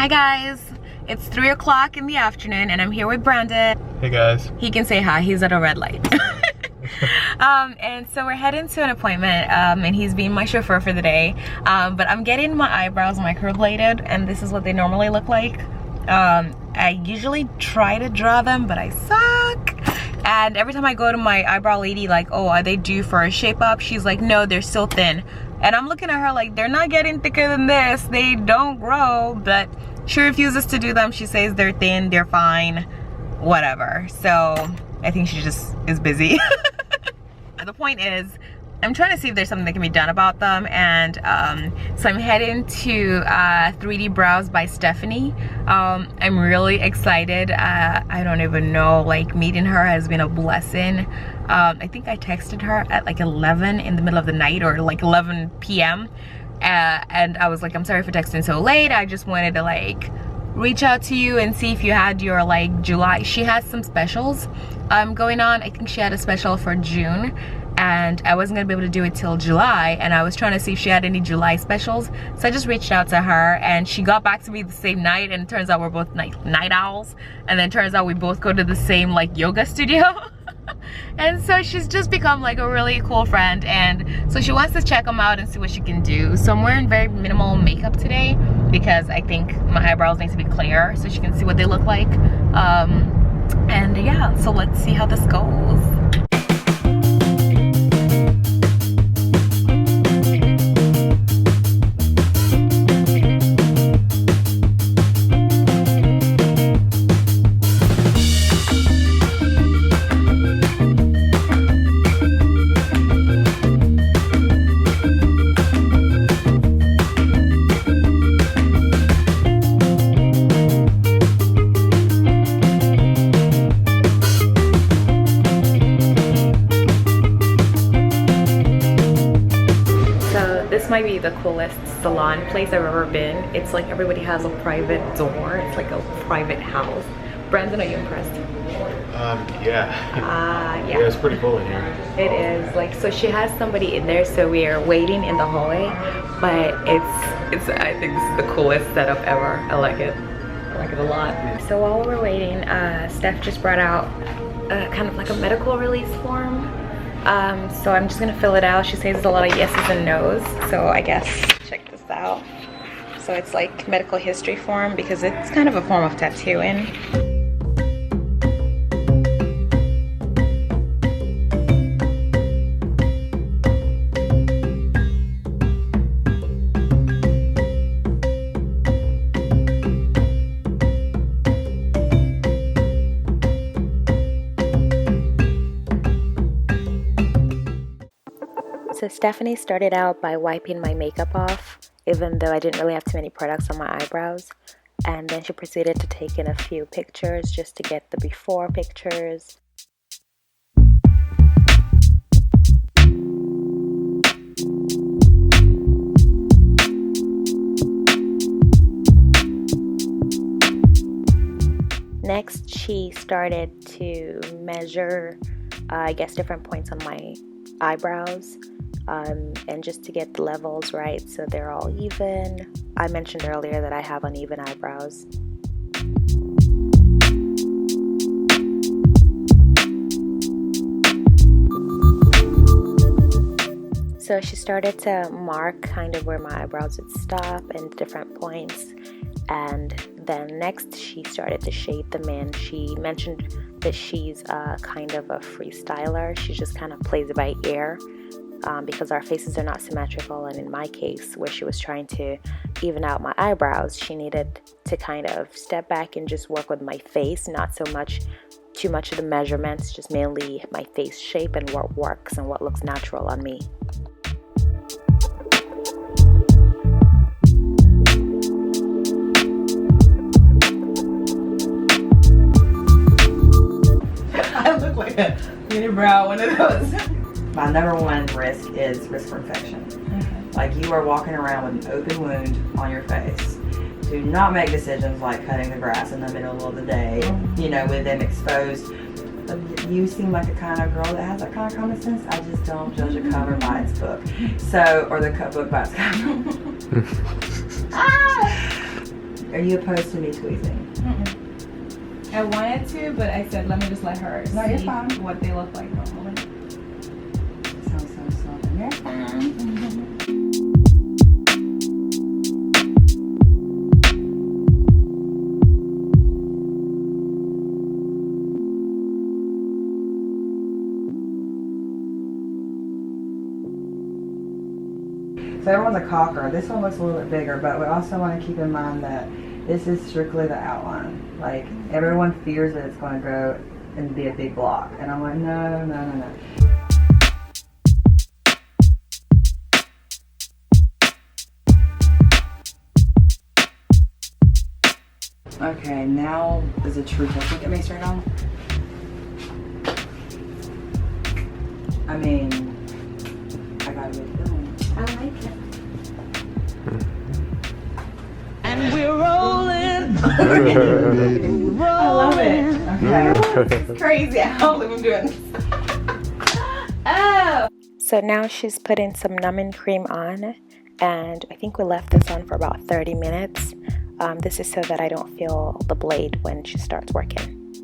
Hi guys, it's 3 o'clock in the afternoon and I'm here with Brandon. Hey guys. He can say hi, he's at a red light. And so we're heading to an appointment and he's being my chauffeur for the day. But I'm getting my eyebrows microbladed and this is what they normally look like. I usually try to draw them, but I suck. And every time I go to my eyebrow lady, like, oh, are they due for a shape up? She's like, no, they're still thin. And I'm looking at her like, they're not getting thicker than this. They don't grow, but she refuses to do them. She says they're thin, they're fine, whatever. So I think she just is busy. The point is, I'm trying to see if there's something that can be done about them, and so I'm heading to 3D Brows by Stephanie. I'm really excited. I don't even know, like, meeting her has been a blessing. I think I texted her at like 11 in the middle of the night, or like 11 p.m. And I was like, I'm sorry for texting so late. I just wanted to like reach out to you and see if you had your like July. She has some specials going on. I think she had a special for June and I wasn't gonna be able to do it till July, and I was trying to see if she had any July specials. So I just reached out to her and she got back to me the same night, and it turns out we're both night owls, and then turns out we both go to the same like yoga studio. And so she's just become like a really cool friend, and so she wants to check them out and see what she can do. So I'm wearing very minimal makeup today because I think my eyebrows need to be clear so she can see what they look like. And yeah, so let's see how this goes. This might be the coolest salon place I've ever been. It's like everybody has a private door. It's like a private house. Brandon, are you impressed? Yeah. Yeah. It's pretty cool in here. It is. Like, so she has somebody in there, so we are waiting in the hallway. But it's I think this is the coolest setup ever. I like it. I like it a lot. So while we're waiting, Steph just brought out kind of like a medical release form. So I'm just gonna fill it out. She says there's a lot of yeses and nos, so I guess check this out. So it's like medical history form because it's kind of a form of tattooing. So Stephanie started out by wiping my makeup off, even though I didn't really have too many products on my eyebrows. And then she proceeded to take in a few pictures just to get the before pictures. Next, she started to measure, I guess, different points on my eyebrows. And just to get the levels right so they're all even. I mentioned earlier that I have uneven eyebrows. So she started to mark kind of where my eyebrows would stop and different points, and then next she started to shade them in. She mentioned that she's kind of a freestyler. She just kind of plays it by ear. Because our faces are not symmetrical, and in my case, where she was trying to even out my eyebrows, she needed to kind of step back and just work with my face, not so much too much of the measurements, just mainly my face shape and what works and what looks natural on me. I look like a unibrow one of those. My number one risk is risk for infection. Like, you are walking around with an open wound on your face. Do not make decisions like cutting the grass in the middle of the day, you know, with them exposed. You seem like the kind of girl that has that kind of common sense. I just don't judge a cover by its book. So, or the book by its cover. Are you opposed to me tweezing? I wanted to, but I said let me just let her No, you're see fine. what they look like normally. So. You're fine. So everyone's a cocker. This one looks a little bit bigger, but we also want to keep in mind that this is strictly the outline. Like, everyone fears that it's going to go and be a big block. And I'm like, no. Okay, now is a true test. Look at me straight on. I mean, I got a good feeling. I like it. And we're rolling. I love it. Okay. It's crazy. I don't believe I'm doing this. Oh. So now she's putting some numbing cream on, and I think we left this on for about 30 minutes. This is so that I don't feel the blade when she starts working.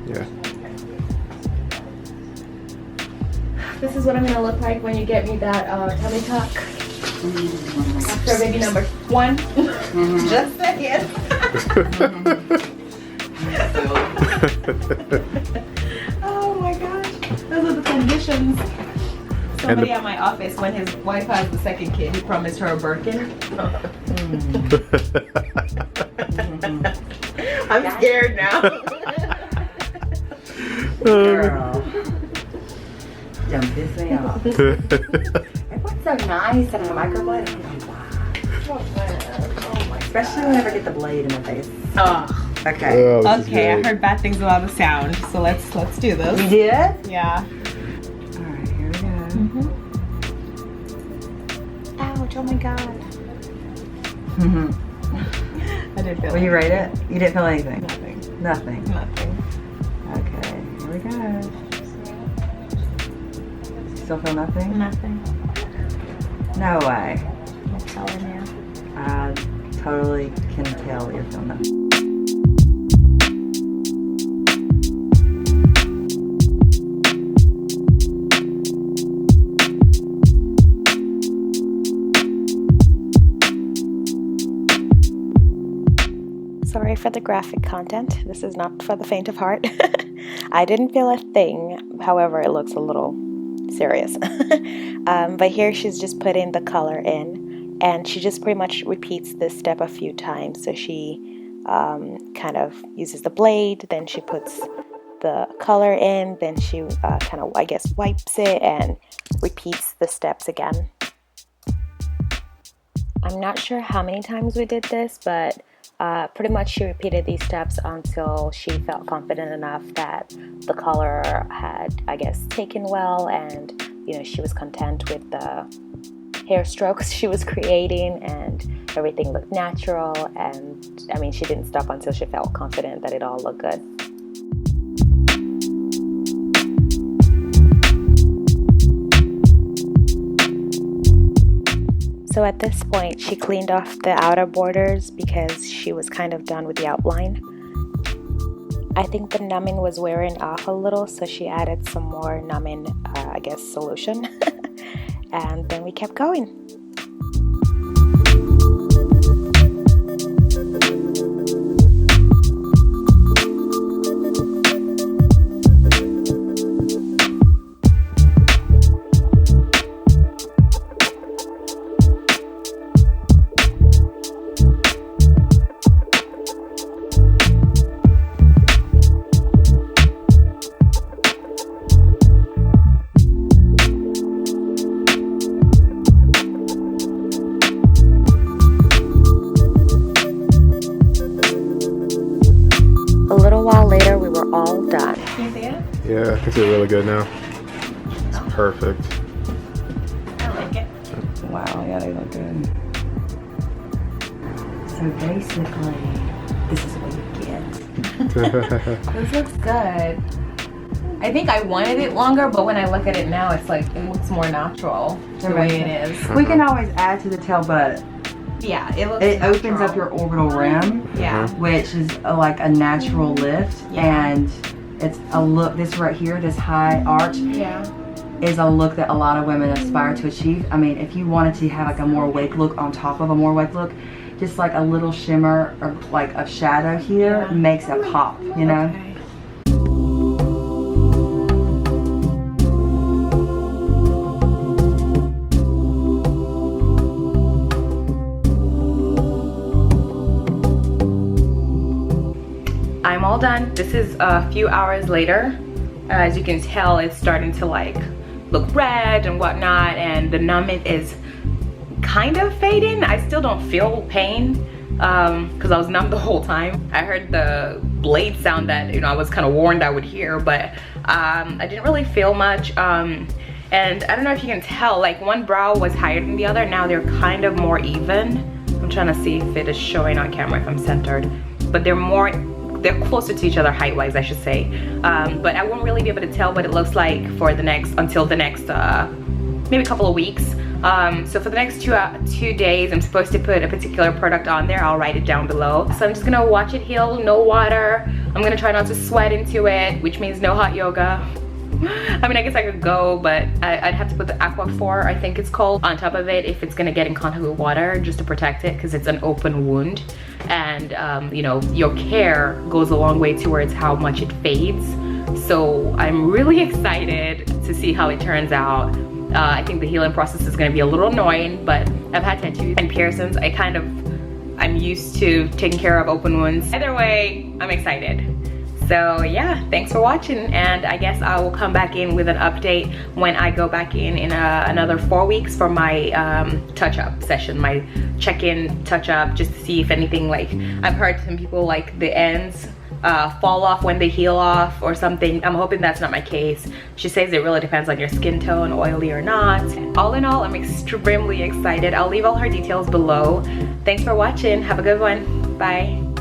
Yeah. This is what I'm gonna look like when you get me that tummy tuck. After baby number 1. Just saying. Oh my gosh. Those are the conditions. Somebody at my office, when his wife has the second kid, he promised her a Birkin. I'm scared now. Girl. Don't piss me off. Everyone's so nice and a microblade. Especially whenever I get the blade in the face. Oh. Okay. Oh, this is Okay, I great. heard bad things about the sound, so let's do this. You did? Yeah. Alright, here we go. Ouch, oh my god. I didn't feel Will you rate it? You didn't feel anything? nothing. Nothing. Nothing. Okay, here we go. Still feel nothing? Nothing. No way. I'm telling you. I totally can tell you're feeling nothing. Sorry for the graphic content. This is not for the faint of heart. I didn't feel a thing. However, it looks a little serious. But here she's just putting the color in, and she just pretty much repeats this step a few times. So she kind of uses the blade, then she puts the color in, then she kind of, I guess, wipes it and repeats the steps again. I'm not sure how many times we did this, but pretty much she repeated these steps until she felt confident enough that the color had, I guess, taken well, and she was content with the hair strokes she was creating, and everything looked natural. And I mean, she didn't stop until she felt confident that it all looked good. So at this point, she cleaned off the outer borders because she was kind of done with the outline. I think the numbing was wearing off a little, so she added some more numbing, I guess, solution. And then we kept going. A little while later, we were all done. Can you see it? Yeah, I can see it really good now. It's perfect. I like it. Wow, yeah, they look good. So basically, this is what you get. This looks good. I think I wanted it longer, but when I look at it now, it's like it looks more natural the way it is. We can always add to the tail, but Yeah, it looks It opens natural. up your orbital rim, Yeah. which is like a natural lift, and it's a look. This right here, this high arch, Yeah. is a look that a lot of women aspire to achieve. I mean, if you wanted to have like a more awake look on top of a more awake look, just like a little shimmer or like a shadow here makes it pop, you know? Okay. I'm all done. This is a few hours later. As you can tell, it's starting to like look red and whatnot, and the numbing is kind of fading. I still don't feel pain because I was numb the whole time. I heard the blade sound that, you know, I was kind of warned I would hear, but I didn't really feel much. And I don't know if you can tell, like one brow was higher than the other. Now they're kind of more even. I'm trying to see if it is showing on camera, if I'm centered, but they're closer to each other height-wise, I should say. But I won't really be able to tell what it looks like for until the next maybe a couple of weeks. So for the next 2 days, I'm supposed to put a particular product on there. I'll write it down below. So I'm just gonna watch it heal, no water. I'm gonna try not to sweat into it, which means no hot yoga. I mean, I guess I could go, but I'd have to put the Aquaphor, I think it's called, on top of it if it's gonna get in contact with water, just to protect it, because it's an open wound. And you know, your care goes a long way towards how much it fades. So I'm really excited to see how it turns out. I think the healing process is gonna be a little annoying, but I've had tattoos and piercings. I'm used to taking care of open wounds. Either way, I'm excited. So yeah, thanks for watching, and I guess I will come back in with an update when I go back in another 4 weeks for my touch-up session, my check-in touch-up, just to see if anything, like I've heard some people like the ends fall off when they heal off or something. I'm hoping that's not my case. She says it really depends on your skin tone, oily or not. All in all, I'm extremely excited. I'll leave all her details below. Thanks for watching. Have a good one. Bye.